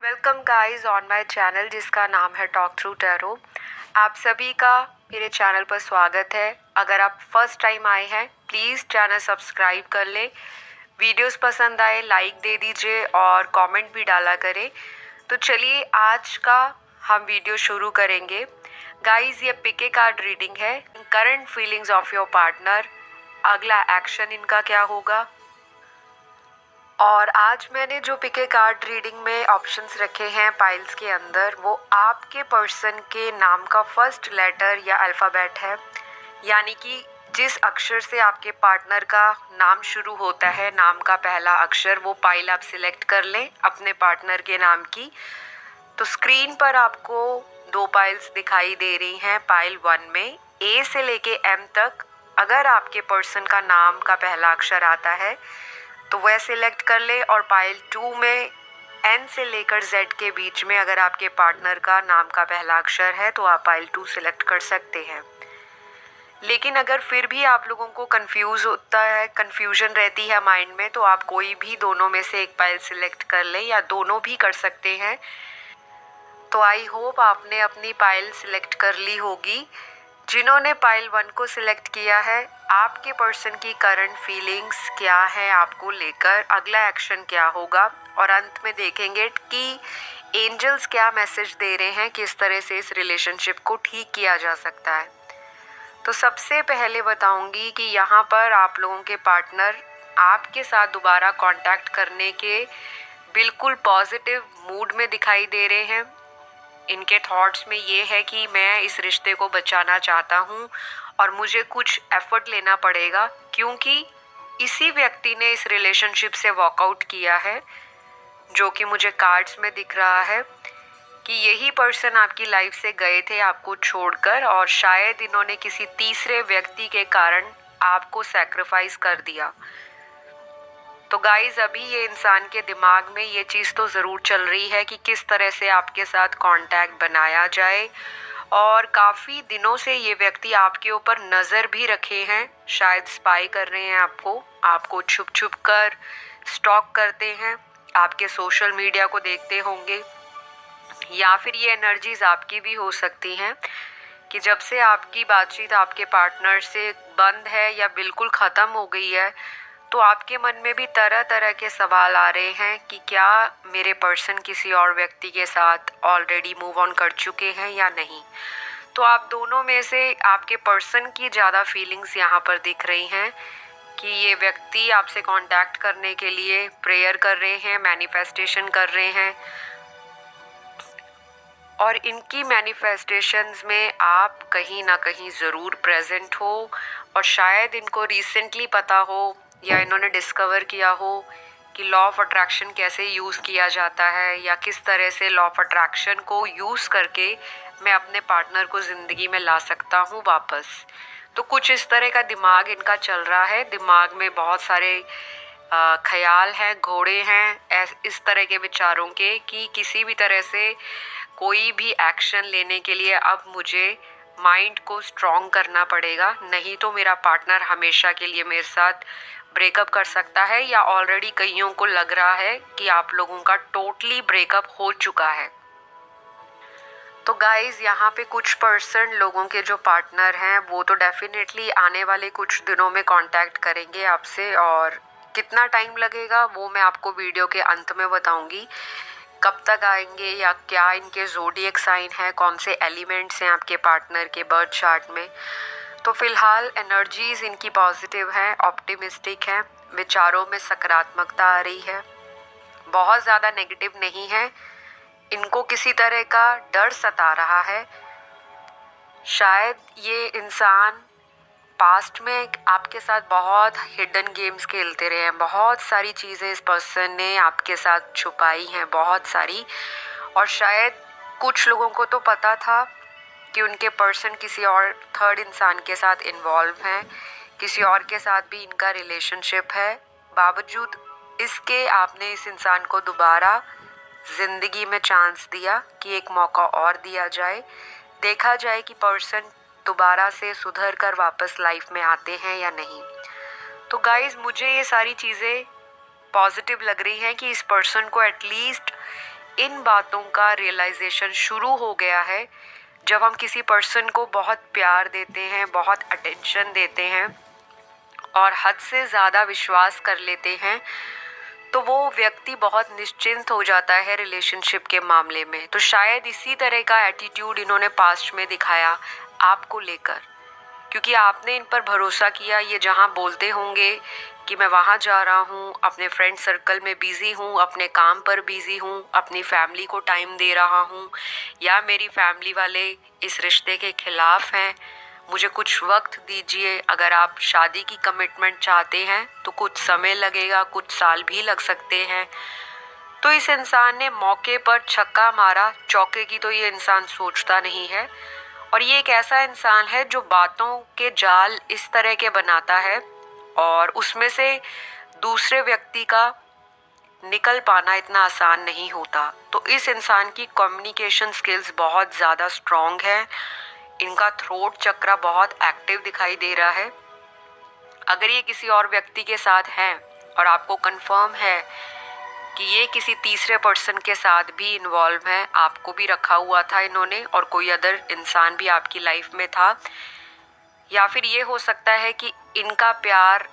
Welcome guys on my channel जिसका नाम है टॉक थ्रू टैरो। आप सभी का मेरे चैनल पर स्वागत है। अगर आप फर्स्ट टाइम आए हैं प्लीज़ चैनल सब्सक्राइब कर लें। वीडियोस पसंद आए लाइक दे दीजिए और कमेंट भी डाला करें। तो चलिए आज का हम वीडियो शुरू करेंगे। गाइस ये पिके कार्ड रीडिंग है। Current feelings of your partner, अगला एक्शन इनका क्या होगा। और आज मैंने जो पिके कार्ड रीडिंग में ऑप्शंस रखे हैं पाइल्स के अंदर, वो आपके पर्सन के नाम का फर्स्ट लेटर या अल्फ़ाबेट है, यानी कि जिस अक्षर से आपके पार्टनर का नाम शुरू होता है, नाम का पहला अक्षर, वो पाइल आप सिलेक्ट कर लें अपने पार्टनर के नाम की। तो स्क्रीन पर आपको दो पाइल्स दिखाई दे रही हैं। पाइल 1 में ए से लेके एम तक अगर आपके पर्सन का नाम का पहला अक्षर आता है तो वह सिलेक्ट कर ले, और पाइल 2 में एन से लेकर जेड के बीच में अगर आपके पार्टनर का नाम का पहला अक्षर है तो आप पाइल 2 सिलेक्ट कर सकते हैं। लेकिन अगर फिर भी आप लोगों को कन्फ्यूजन रहती है माइंड में, तो आप कोई भी दोनों में से एक पाइल सिलेक्ट कर लें या दोनों भी कर सकते हैं। तो आई होप आपने अपनी पाइल सिलेक्ट कर ली होगी। जिन्होंने पाइल 1 को सिलेक्ट किया है, आपके पर्सन की करंट फीलिंग्स क्या है आपको लेकर, अगला एक्शन क्या होगा, और अंत में देखेंगे कि एंजल्स क्या मैसेज दे रहे हैं, किस तरह से इस रिलेशनशिप को ठीक किया जा सकता है। तो सबसे पहले बताऊंगी कि यहाँ पर आप लोगों के पार्टनर आपके साथ दोबारा कांटेक्ट करने के बिल्कुल पॉजिटिव मूड में दिखाई दे रहे हैं। इनके थॉट्स में ये है कि मैं इस रिश्ते को बचाना चाहता हूँ और मुझे कुछ एफर्ट लेना पड़ेगा, क्योंकि इसी व्यक्ति ने इस रिलेशनशिप से वॉकआउट किया है, जो कि मुझे कार्ड्स में दिख रहा है कि यही पर्सन आपकी लाइफ से गए थे आपको छोड़कर, और शायद इन्होंने किसी तीसरे व्यक्ति के कारण आपको सैक्रिफाइस कर दिया। तो गाइज अभी ये इंसान के दिमाग में ये चीज़ तो ज़रूर चल रही है कि किस तरह से आपके साथ कांटेक्ट बनाया जाए, और काफ़ी दिनों से ये व्यक्ति आपके ऊपर नज़र भी रखे हैं, शायद स्पाई कर रहे हैं आपको छुप छुप कर स्टॉक करते हैं, आपके सोशल मीडिया को देखते होंगे, या फिर ये एनर्जीज आपकी भी हो सकती हैं कि जब से आपकी बातचीत आपके पार्टनर से बंद है या बिल्कुल ख़त्म हो गई है, तो आपके मन में भी तरह तरह के सवाल आ रहे हैं कि क्या मेरे पर्सन किसी और व्यक्ति के साथ ऑलरेडी मूव ऑन कर चुके हैं या नहीं। तो आप दोनों में से आपके पर्सन की ज़्यादा फीलिंग्स यहाँ पर दिख रही हैं कि ये व्यक्ति आपसे कांटेक्ट करने के लिए प्रेयर कर रहे हैं, मैनिफेस्टेशन कर रहे हैं, और इनकी मैनिफेस्टेशंस में आप कहीं ना कहीं ज़रूर प्रेजेंट हो, और शायद इनको रिसेंटली पता हो या इन्होंने डिस्कवर किया हो कि लॉ ऑफ अट्रैक्शन कैसे यूज़ किया जाता है, या किस तरह से लॉ ऑफ अट्रैक्शन को यूज़ करके मैं अपने पार्टनर को ज़िंदगी में ला सकता हूँ वापस। तो कुछ इस तरह का दिमाग इनका चल रहा है। दिमाग में बहुत सारे ख्याल हैं, घोड़े हैं इस तरह के विचारों के कि किसी भी तरह से कोई भी एक्शन लेने के लिए अब मुझे माइंड को स्ट्रॉन्ग करना पड़ेगा, नहीं तो मेरा पार्टनर हमेशा के लिए मेरे साथ ब्रेकअप कर सकता है, या ऑलरेडी कईयों को लग रहा है कि आप लोगों का टोटली ब्रेकअप हो चुका है। तो गाइज़ यहाँ पे कुछ परसेंट लोगों के जो पार्टनर हैं वो तो डेफिनेटली आने वाले कुछ दिनों में कांटेक्ट करेंगे आपसे, और कितना टाइम लगेगा वो मैं आपको वीडियो के अंत में बताऊंगी, कब तक आएंगे या क्या इनके ज़ोडिएक साइन है, कौन से एलिमेंट्स हैं आपके पार्टनर के बर्थ चार्ट में। तो फ़िलहाल एनर्जीज़ इनकी पॉजिटिव हैं, ऑप्टिमिस्टिक हैं, विचारों में सकारात्मकता आ रही है, बहुत ज़्यादा नेगेटिव नहीं है। इनको किसी तरह का डर सता रहा है, शायद ये इंसान पास्ट में आपके साथ बहुत हिडन गेम्स खेलते रहे हैं, बहुत सारी चीज़ें इस पर्सन ने आपके साथ छुपाई हैं, बहुत सारी, और शायद कुछ लोगों को तो पता था कि उनके पर्सन किसी और थर्ड इंसान के साथ इन्वॉल्व हैं, किसी और के साथ भी इनका रिलेशनशिप है, बावजूद इसके आपने इस इंसान को दोबारा ज़िंदगी में चांस दिया कि एक मौका और दिया जाए, देखा जाए कि पर्सन दोबारा से सुधर कर वापस लाइफ में आते हैं या नहीं। तो गाइज़ मुझे ये सारी चीज़ें पॉजिटिव लग रही हैं कि इस पर्सन को एटलीस्ट इन बातों का रियलाइजेशन शुरू हो गया है जब हम किसी पर्सन को बहुत प्यार देते हैं, बहुत अटेंशन देते हैं और हद से ज़्यादा विश्वास कर लेते हैं, तो वो व्यक्ति बहुत निश्चिंत हो जाता है रिलेशनशिप के मामले में। तो शायद इसी तरह का एटीट्यूड इन्होंने पास्ट में दिखाया आपको लेकर, क्योंकि आपने इन पर भरोसा किया। ये जहाँ बोलते होंगे कि मैं वहाँ जा रहा हूँ, अपने फ्रेंड सर्कल में बिज़ी हूँ, अपने काम पर बिज़ी हूँ, अपनी फैमिली को टाइम दे रहा हूँ, या मेरी फैमिली वाले इस रिश्ते के खिलाफ हैं, मुझे कुछ वक्त दीजिए। अगर आप शादी की कमिटमेंट चाहते हैं तो कुछ समय लगेगा, कुछ साल भी लग सकते हैं। तो इस इंसान ने मौके पर छक्का मारा, चौके की तो ये इंसान सोचता नहीं है। और ये एक ऐसा इंसान है जो बातों के जाल इस तरह के बनाता है और उसमें से दूसरे व्यक्ति का निकल पाना इतना आसान नहीं होता। तो इस इंसान की कम्युनिकेशन स्किल्स बहुत ज़्यादा स्ट्रॉन्ग है। इनका थ्रोट चक्रा बहुत एक्टिव दिखाई दे रहा है। अगर ये किसी और व्यक्ति के साथ हैं और आपको कंफर्म है कि ये किसी तीसरे पर्सन के साथ भी इन्वॉल्व है, आपको भी रखा हुआ था इन्होंने और कोई अदर इंसान भी आपकी लाइफ में था, या फिर ये हो सकता है कि इनका प्यार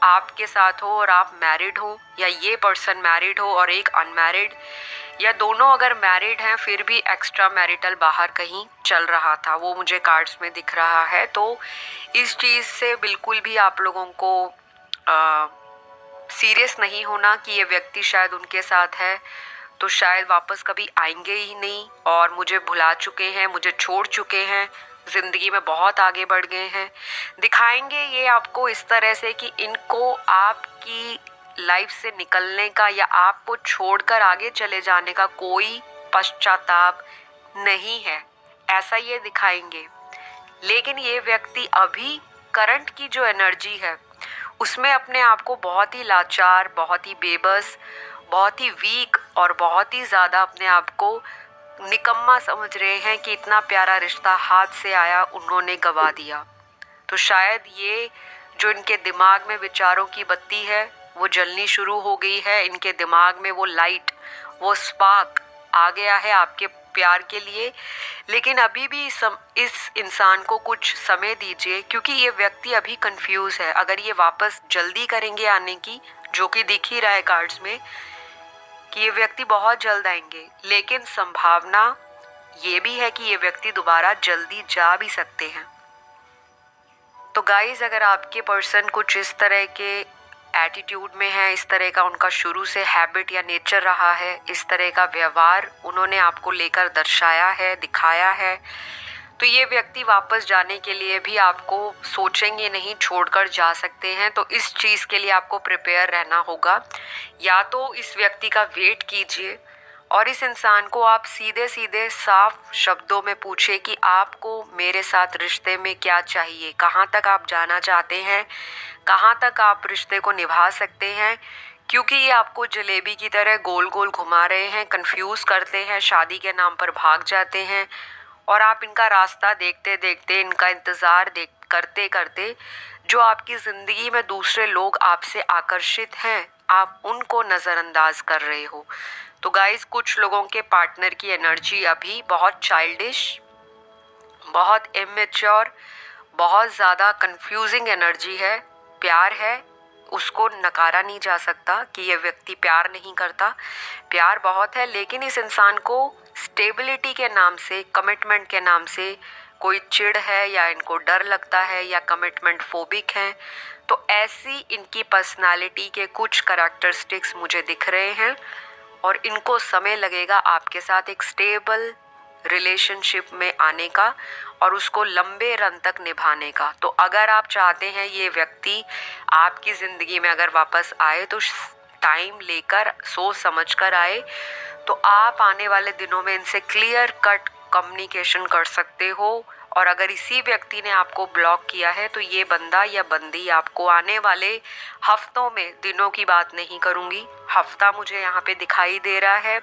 आपके साथ हो और आप मैरिड हो, या ये पर्सन मैरिड हो और एक अनमैरिड, या दोनों अगर मैरिड हैं फिर भी एक्स्ट्रा मैरिटल बाहर कहीं चल रहा था, वो मुझे कार्ड्स में दिख रहा है। तो इस चीज़ से बिल्कुल भी आप लोगों को सीरियस नहीं होना कि ये व्यक्ति शायद उनके साथ है तो शायद वापस कभी आएंगे ही नहीं और मुझे भुला चुके हैं, मुझे छोड़ चुके हैं, ज़िंदगी में बहुत आगे बढ़ गए हैं। दिखाएंगे ये आपको इस तरह से कि इनको आपकी लाइफ से निकलने का या आपको छोड़कर आगे चले जाने का कोई पश्चाताप नहीं है, ऐसा ये दिखाएंगे। लेकिन ये व्यक्ति अभी करंट की जो एनर्जी है उसमें अपने आप को बहुत ही लाचार, बहुत ही बेबस, बहुत ही वीक और बहुत ही ज़्यादा अपने आप को निकम्मा समझ रहे हैं कि इतना प्यारा रिश्ता हाथ से आया उन्होंने गंवा दिया। तो शायद ये जो इनके दिमाग में विचारों की बत्ती है वो जलनी शुरू हो गई है। इनके दिमाग में वो लाइट, वो स्पार्क आ गया है आपके प्यार के लिए। लेकिन अभी भी इस इंसान को कुछ समय दीजिए, क्योंकि ये व्यक्ति अभी कंफ्यूज है। अगर ये वापस जल्दी करेंगे आने की, जो कि दिख ही रहा है कार्ड्स में कि ये व्यक्ति बहुत जल्द आएंगे, लेकिन संभावना ये भी है कि ये व्यक्ति दोबारा जल्दी जा भी सकते हैं। तो गाइज, अगर आपके पर्सन कुछ इस तरह के एटीट्यूड में है, इस तरह का उनका शुरू से हैबिट या नेचर रहा है, इस तरह का व्यवहार उन्होंने आपको लेकर दर्शाया है, दिखाया है, तो ये व्यक्ति वापस जाने के लिए भी आपको सोचेंगे नहीं, छोड़कर जा सकते हैं। तो इस चीज़ के लिए आपको प्रिपेयर रहना होगा। या तो इस व्यक्ति का वेट कीजिए और इस इंसान को आप सीधे सीधे साफ शब्दों में पूछे कि आपको मेरे साथ रिश्ते में क्या चाहिए, कहाँ तक आप जाना चाहते हैं, कहाँ तक आप रिश्ते को निभा सकते हैं। क्योंकि ये आपको जलेबी की तरह गोल गोल घुमा रहे हैं, कंफ्यूज करते हैं, शादी के नाम पर भाग जाते हैं और आप इनका रास्ता देखते देखते, इनका इंतज़ार करते करते जो आपकी ज़िंदगी में दूसरे लोग आपसे आकर्षित हैं, आप उनको नज़रअंदाज कर रहे हो। तो गाइस, कुछ लोगों के पार्टनर की एनर्जी अभी बहुत चाइल्डिश, बहुत इमेच्योर, बहुत ज़्यादा कंफ्यूजिंग एनर्जी है। प्यार है, उसको नकारा नहीं जा सकता कि ये व्यक्ति प्यार नहीं करता, प्यार बहुत है। लेकिन इस इंसान को स्टेबिलिटी के नाम से, कमिटमेंट के नाम से कोई चिढ़ है, या इनको डर लगता है, या कमिटमेंट फोबिक हैं। तो ऐसी इनकी पर्सनालिटी के कुछ करैक्टरिस्टिक्स मुझे दिख रहे हैं और इनको समय लगेगा आपके साथ एक स्टेबल रिलेशनशिप में आने का और उसको लंबे रन तक निभाने का। तो अगर आप चाहते हैं ये व्यक्ति आपकी ज़िंदगी में अगर वापस आए तो टाइम लेकर, सोच समझ कर आए, तो आप आने वाले दिनों में इनसे क्लियर कट कम्युनिकेशन कर सकते हो। और अगर इसी व्यक्ति ने आपको ब्लॉक किया है तो ये बंदा या बंदी आपको आने वाले हफ्तों में, दिनों की बात नहीं करूँगी, हफ्ता मुझे यहाँ पे दिखाई दे रहा है,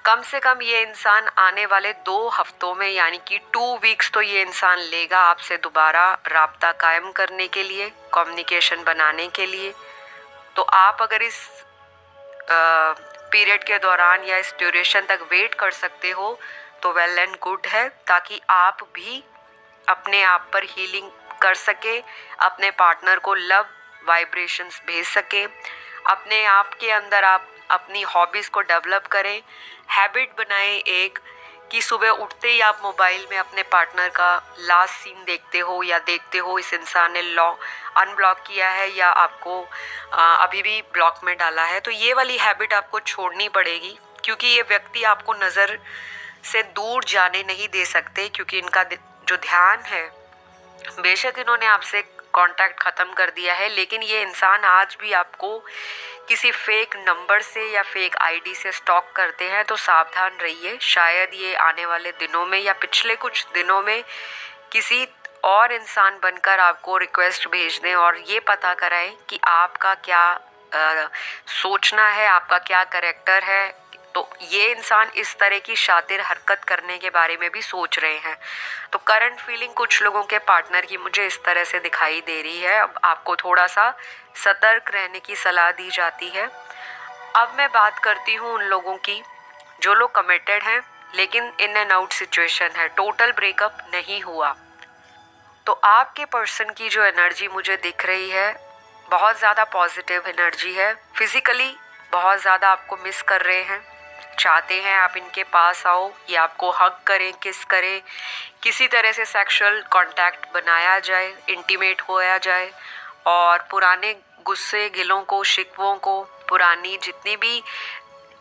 कम से कम ये इंसान आने वाले 2 हफ्तों में, यानी कि 2 वीक्स तो ये इंसान लेगा आपसे दोबारा राब्ता कायम करने के लिए, कम्युनिकेशन बनाने के लिए। तो आप अगर इस पीरियड के दौरान या इस ड्यूरेशन तक वेट कर सकते हो तो वेल एंड गुड है, ताकि आप भी अपने आप पर हीलिंग कर सके, अपने पार्टनर को लव वाइब्रेशंस भेज सके, अपने आप के अंदर आप अपनी हॉबीज़ को डेवलप करें। हैबिट बनाएं एक कि सुबह उठते ही आप मोबाइल में अपने पार्टनर का लास्ट सीन देखते हो या देखते हो इस इंसान ने अनब्लॉक किया है या आपको अभी भी ब्लॉक में डाला है। तो ये वाली हैबिट आपको छोड़नी पड़ेगी, क्योंकि ये व्यक्ति आपको नज़र से दूर जाने नहीं दे सकते, क्योंकि इनका जो ध्यान है, बेशक इन्होंने आपसे कांटेक्ट ख़त्म कर दिया है, लेकिन ये इंसान आज भी आपको किसी फेक नंबर से या फेक आईडी से स्टॉक करते हैं। तो सावधान रहिए, शायद ये आने वाले दिनों में या पिछले कुछ दिनों में किसी और इंसान बनकर आपको रिक्वेस्ट भेज दें और ये पता कराएं कि आपका क्या सोचना है, आपका क्या कैरेक्टर है। तो ये इंसान इस तरह की शातिर हरकत करने के बारे में भी सोच रहे हैं। तो करंट फीलिंग कुछ लोगों के पार्टनर की मुझे इस तरह से दिखाई दे रही है। अब आपको थोड़ा सा सतर्क रहने की सलाह दी जाती है। अब मैं बात करती हूँ उन लोगों की जो लोग कमिटेड हैं लेकिन इन एंड आउट सिचुएशन है, टोटल ब्रेकअप नहीं हुआ। तो आपके पर्सन की जो एनर्जी मुझे दिख रही है बहुत ज़्यादा पॉजिटिव एनर्जी है। फिजिकली बहुत ज़्यादा आपको मिस कर रहे हैं, चाहते हैं आप इनके पास आओ, ये आपको हग करें, किस करें, किसी तरह से सेक्सुअल कांटेक्ट बनाया जाए, इंटीमेट होया जाए और पुराने गुस्से गिलों को, शिकवों को, पुरानी जितनी भी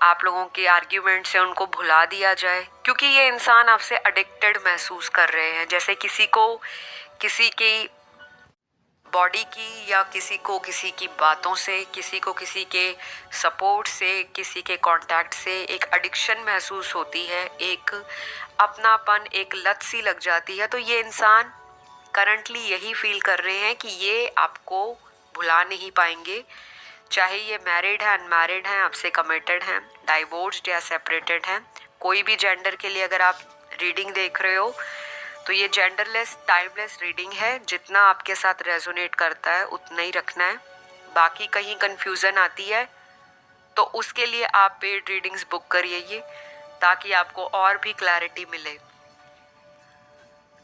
आप लोगों के आर्ग्यूमेंट्स हैं उनको भुला दिया जाए। क्योंकि ये इंसान आपसे एडिक्टेड महसूस कर रहे हैं, जैसे किसी को किसी की बॉडी की या किसी को किसी की बातों से, किसी को किसी के सपोर्ट से, किसी के कांटेक्ट से एक एडिक्शन महसूस होती है, एक अपनापन, एक लत सी लग जाती है। तो ये इंसान करंटली यही फील कर रहे हैं कि ये आपको भुला नहीं पाएंगे, चाहे ये मैरिड है, अनमैरिड हैं, आपसे कमिटेड हैं, डाइवोर्स्ड या सेपरेटेड हैं। कोई भी जेंडर के लिए अगर आप रीडिंग देख रहे हो तो ये जेंडरलेस टाइमलेस रीडिंग है, जितना आपके साथ रेजोनेट करता है उतना ही रखना है। बाकी कहीं कंफ्यूजन आती है तो उसके लिए आप पेड रीडिंग्स बुक करिए ताकि आपको और भी क्लैरिटी मिले।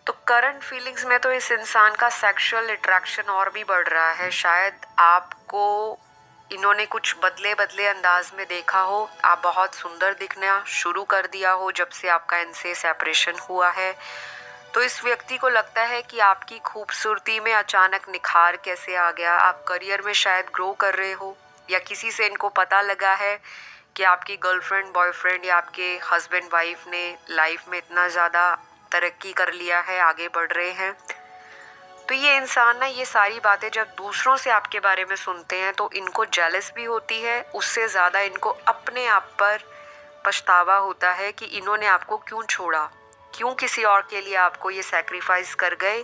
तो करंट फीलिंग्स में तो इस इंसान का सेक्सुअल अट्रैक्शन और भी बढ़ रहा है। शायद आपको इन्होंने कुछ बदले बदले अंदाज में देखा हो, आप बहुत सुंदर दिखना शुरू कर दिया हो जब से आपका इनसे सेपरेशन हुआ है। तो इस व्यक्ति को लगता है कि आपकी खूबसूरती में अचानक निखार कैसे आ गया। आप करियर में शायद ग्रो कर रहे हो या किसी से इनको पता लगा है कि आपकी गर्लफ्रेंड, बॉयफ्रेंड या आपके हस्बैंड वाइफ ने लाइफ में इतना ज़्यादा तरक्की कर लिया है, आगे बढ़ रहे हैं। तो ये इंसान ना ये सारी बातें जब दूसरों से आपके बारे में सुनते हैं तो इनको जेलस भी होती है, उससे ज़्यादा इनको अपने आप पर पछतावा होता है कि इन्होंने आपको क्यों छोड़ा, क्यों किसी और के लिए आपको ये सैक्रिफाइस कर गए।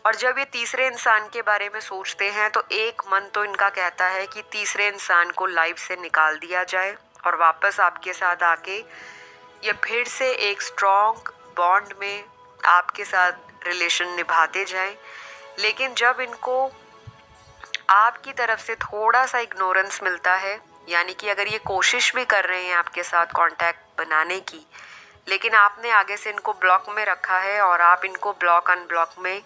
और जब ये तीसरे इंसान के बारे में सोचते हैं तो एक मन तो इनका कहता है कि तीसरे इंसान को लाइफ से निकाल दिया जाए और वापस आपके साथ आके ये फिर से एक स्ट्रॉन्ग बॉन्ड में आपके साथ रिलेशन निभाते जाएं। लेकिन जब इनको आपकी तरफ से थोड़ा सा इग्नोरेंस मिलता है, यानी कि अगर ये कोशिश भी कर रहे हैं आपके साथ कांटेक्ट बनाने की, लेकिन आपने आगे से इनको ब्लॉक में रखा है और आप इनको ब्लॉक अनब्लॉक में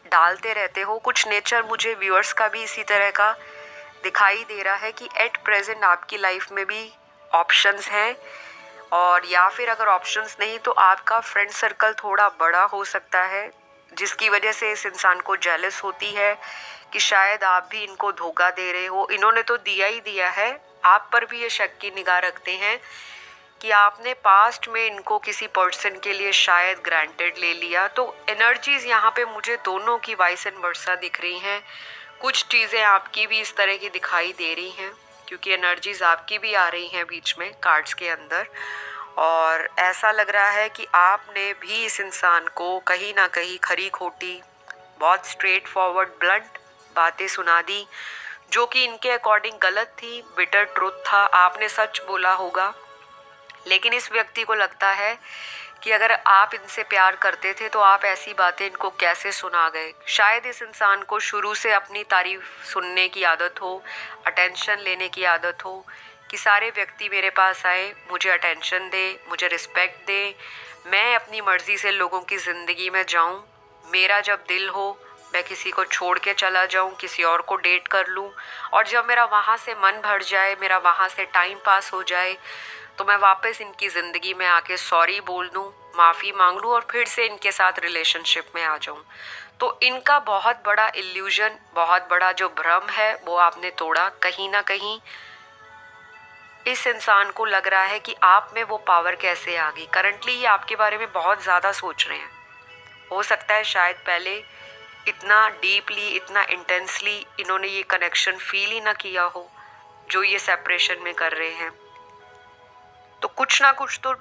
डालते रहते हो। कुछ नेचर मुझे व्यूअर्स का भी इसी तरह का दिखाई दे रहा है कि एट प्रेजेंट आपकी लाइफ में भी ऑप्शंस हैं, और या फिर अगर ऑप्शंस नहीं तो आपका फ्रेंड सर्कल थोड़ा बड़ा हो सकता है, जिसकी वजह से इस इंसान को जेलस होती है कि शायद आप भी इनको धोखा दे रहे हो। इन्होंने तो दिया ही दिया है, आप पर भी ये शक की निगाह रखते हैं कि आपने पास्ट में इनको किसी पर्सन के लिए शायद ग्रांटेड ले लिया। तो एनर्जीज यहाँ पे मुझे दोनों की वाइस एंड वर्सा दिख रही हैं। कुछ चीज़ें आपकी भी इस तरह की दिखाई दे रही हैं क्योंकि एनर्जीज आपकी भी आ रही हैं बीच में कार्ड्स के अंदर, और ऐसा लग रहा है कि आपने भी इस इंसान को कहीं ना कहीं खरी खोटी, बहुत स्ट्रेट फॉरवर्ड ब्लंट बातें सुना दी जो कि इनके अकॉर्डिंग गलत थी, बिटर ट्रुथ था, आपने सच बोला होगा। लेकिन इस व्यक्ति को लगता है कि अगर आप इनसे प्यार करते थे तो आप ऐसी बातें इनको कैसे सुना गए। शायद इस इंसान को शुरू से अपनी तारीफ सुनने की आदत हो, अटेंशन लेने की आदत हो कि सारे व्यक्ति मेरे पास आए, मुझे अटेंशन दे, मुझे रिस्पेक्ट दे, मैं अपनी मर्ज़ी से लोगों की ज़िंदगी में जाऊं, मेरा जब दिल हो मैं किसी को छोड़ के चला जाऊं, किसी और को डेट कर लूं, और जब मेरा वहाँ से मन भर जाए, मेरा वहाँ से टाइम पास हो जाए, तो मैं वापस इनकी ज़िंदगी में आके सॉरी बोल दूं, माफ़ी मांग लूं और फिर से इनके साथ रिलेशनशिप में आ जाऊं। तो इनका बहुत बड़ा इल्यूजन, बहुत बड़ा जो भ्रम है वो आपने तोड़ा। कहीं ना कहीं इस इंसान को लग रहा है कि आप में वो पावर कैसे आ गई। करंटली ये आपके बारे में बहुत ज़्यादा सोच रहे हैं। हो सकता है शायद पहले इतना डीपली, इतना इंटेंसली इन्होंने ये कनेक्शन फील ही ना किया हो जो ये सेपरेशन में कर रहे हैं। तो कुछ ना कुछ तो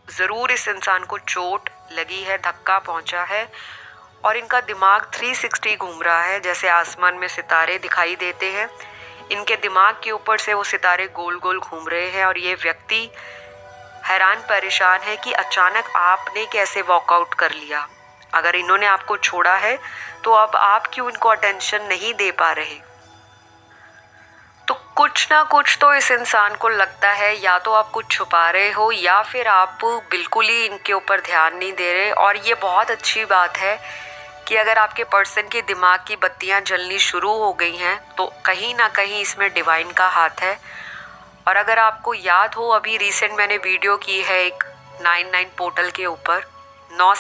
ज़रूर इस इंसान को चोट लगी है, धक्का पहुंचा है, और इनका दिमाग 360 घूम रहा है। जैसे आसमान में सितारे दिखाई देते हैं, इनके दिमाग के ऊपर से वो सितारे गोल गोल घूम रहे हैं, और ये व्यक्ति हैरान परेशान है कि अचानक आपने कैसे वॉकआउट कर लिया। अगर इन्होंने आपको छोड़ा है तो अब आप क्यों इनको अटेंशन नहीं दे पा रहे। तो कुछ ना कुछ तो इस इंसान को लगता है, या तो आप कुछ छुपा रहे हो या फिर आप बिल्कुल ही इनके ऊपर ध्यान नहीं दे रहे। और ये बहुत अच्छी बात है कि अगर आपके पर्सन के दिमाग की बत्तियां जलनी शुरू हो गई हैं तो कहीं ना कहीं इसमें डिवाइन का हाथ है। और अगर आपको याद हो, अभी रिसेंट मैंने वीडियो की है एक 99 पोर्टल के ऊपर। 9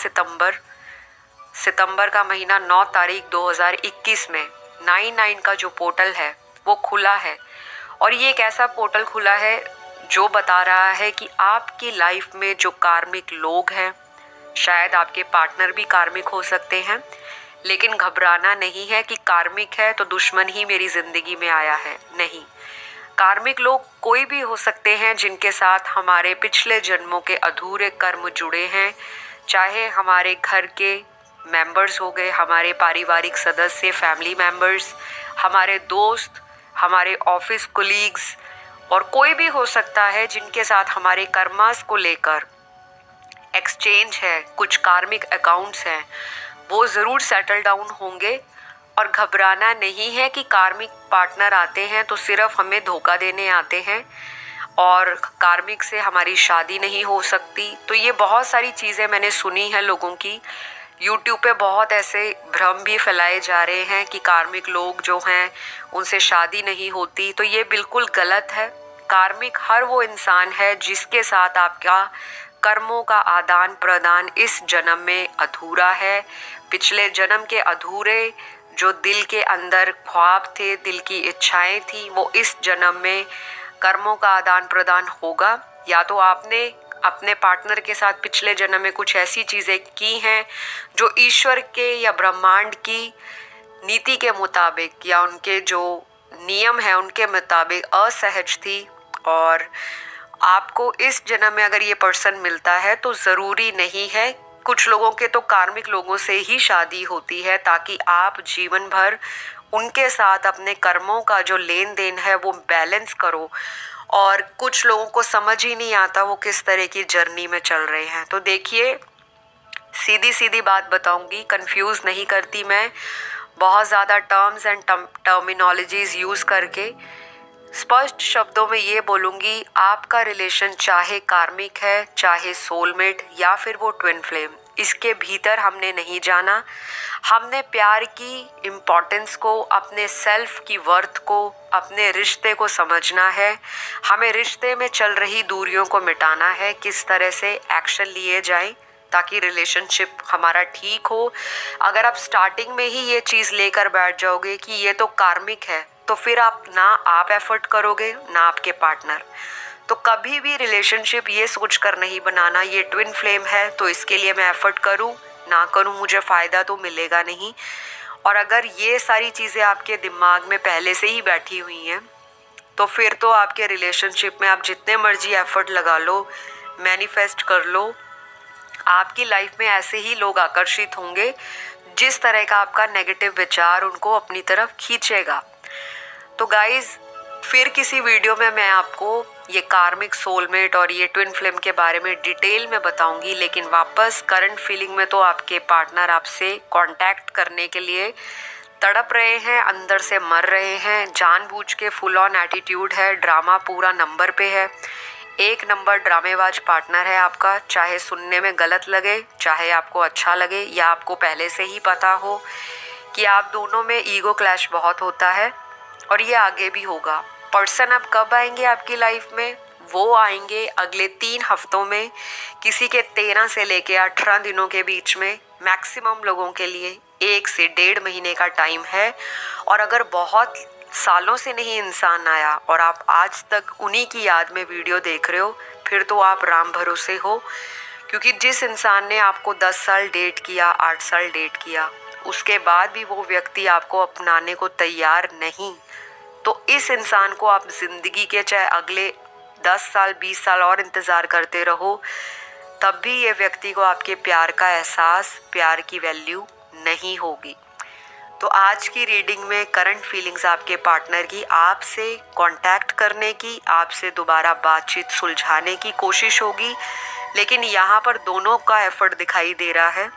सितंबर का महीना, 9 तारीख 2021 में 99 का जो पोर्टल है वो खुला है। और ये एक ऐसा पोर्टल खुला है जो बता रहा है कि आपकी लाइफ में जो कार्मिक लोग हैं, शायद आपके पार्टनर भी कार्मिक हो सकते हैं, लेकिन घबराना नहीं है कि कार्मिक है तो दुश्मन ही मेरी ज़िंदगी में आया है। नहीं, कार्मिक लोग कोई भी हो सकते हैं जिनके साथ हमारे पिछले जन्मों के अधूरे कर्म जुड़े हैं। चाहे हमारे घर के मेंबर्स हो गए, हमारे पारिवारिक सदस्य, फैमिली मेंबर्स, हमारे दोस्त, हमारे ऑफिस कोलीग्स, और कोई भी हो सकता है जिनके साथ हमारे कर्मास को लेकर एक्सचेंज है, कुछ कार्मिक अकाउंट्स हैं, वो ज़रूर सेटल डाउन होंगे। और घबराना नहीं है कि कार्मिक पार्टनर आते हैं तो सिर्फ हमें धोखा देने आते हैं और कार्मिक से हमारी शादी नहीं हो सकती। तो ये बहुत सारी चीज़ें मैंने सुनी हैं लोगों की। यूट्यूब पे बहुत ऐसे भ्रम भी फैलाए जा रहे हैं कि कार्मिक लोग जो हैं उनसे शादी नहीं होती। तो ये बिल्कुल गलत है। कार्मिक हर वो इंसान है जिसके साथ आपका कर्मों का आदान प्रदान इस जन्म में अधूरा है। पिछले जन्म के अधूरे जो दिल के अंदर ख्वाब थे, दिल की इच्छाएं थी, वो इस जन्म में कर्मों का आदान प्रदान होगा। या तो आपने अपने पार्टनर के साथ पिछले जन्म में कुछ ऐसी चीज़ें की हैं जो ईश्वर के या ब्रह्मांड की नीति के मुताबिक या उनके जो नियम है उनके मुताबिक असहज थी, और आपको इस जन्म में अगर ये पर्सन मिलता है तो ज़रूरी नहीं है। कुछ लोगों के तो कार्मिक लोगों से ही शादी होती है ताकि आप जीवन भर उनके साथ अपने कर्मों का जो लेन देन है वो बैलेंस करो। और कुछ लोगों को समझ ही नहीं आता वो किस तरह की जर्नी में चल रहे हैं। तो देखिए, सीधी सीधी बात बताऊंगी, कंफ्यूज नहीं करती मैं, बहुत ज़्यादा टर्म्स एंड टर्मिनोलॉजीज यूज़ करके स्पष्ट शब्दों में ये बोलूँगी, आपका रिलेशन चाहे कार्मिक है, चाहे सोलमेट या फिर वो ट्विन फ्लेम, इसके भीतर हमने नहीं जाना। हमने प्यार की इम्पोर्टेंस को, अपने सेल्फ की वर्थ को, अपने रिश्ते को समझना है। हमें रिश्ते में चल रही दूरियों को मिटाना है। किस तरह से एक्शन लिए जाएं ताकि रिलेशनशिप हमारा ठीक हो। अगर आप स्टार्टिंग में ही ये चीज़ लेकर बैठ जाओगे कि ये तो कार्मिक है, तो फिर आप एफर्ट करोगे ना आपके पार्टनर। तो कभी भी रिलेशनशिप ये सोचकर नहीं बनाना ये ट्विन फ्लेम है तो इसके लिए मैं एफर्ट करूँ ना करूँ मुझे फ़ायदा तो मिलेगा नहीं। और अगर ये सारी चीज़ें आपके दिमाग में पहले से ही बैठी हुई हैं तो फिर तो आपके रिलेशनशिप में आप जितने मर्जी एफर्ट लगा लो, मैनिफेस्ट कर लो, आपकी लाइफ में ऐसे ही लोग आकर्षित होंगे जिस तरह का आपका नेगेटिव विचार उनको अपनी तरफ खींचेगा। तो गाइज, फिर किसी वीडियो में मैं आपको ये कार्मिक, सोलमेट और ये ट्विन फ्लेम के बारे में डिटेल में बताऊंगी। लेकिन वापस करंट फीलिंग में तो आपके पार्टनर आपसे कांटेक्ट करने के लिए तड़प रहे हैं, अंदर से मर रहे हैं, जानबूझ के फुल ऑन एटीट्यूड है, ड्रामा पूरा नंबर पे है। एक नंबर ड्रामेबाज पार्टनर है आपका, चाहे सुनने में गलत लगे, चाहे आपको अच्छा लगे, या आपको पहले से ही पता हो कि आप दोनों में ईगो क्लैश बहुत होता है और ये आगे भी होगा। पर्सन अब कब आएंगे आपकी लाइफ में? वो आएंगे अगले 3 हफ्तों में, किसी के 13 से लेके 18 दिनों के बीच में। मैक्सिमम लोगों के लिए 1 से 1.5 महीने का टाइम है। और अगर बहुत सालों से नहीं इंसान आया और आप आज तक उन्हीं की याद में वीडियो देख रहे हो, फिर तो आप राम भरोसे हो। क्योंकि जिस इंसान ने आपको 10 साल डेट किया, 8 साल डेट किया, उसके बाद भी वो व्यक्ति आपको अपनाने को तैयार नहीं, तो इस इंसान को आप ज़िंदगी के चाहे अगले 10 साल 20 साल और इंतज़ार करते रहो, तब भी ये व्यक्ति को आपके प्यार का एहसास, प्यार की वैल्यू नहीं होगी। तो आज की रीडिंग में करंट फीलिंग्स आपके पार्टनर की आपसे कांटेक्ट करने की, आपसे दोबारा बातचीत सुलझाने की कोशिश होगी, लेकिन यहाँ पर दोनों का एफर्ट दिखाई दे रहा है।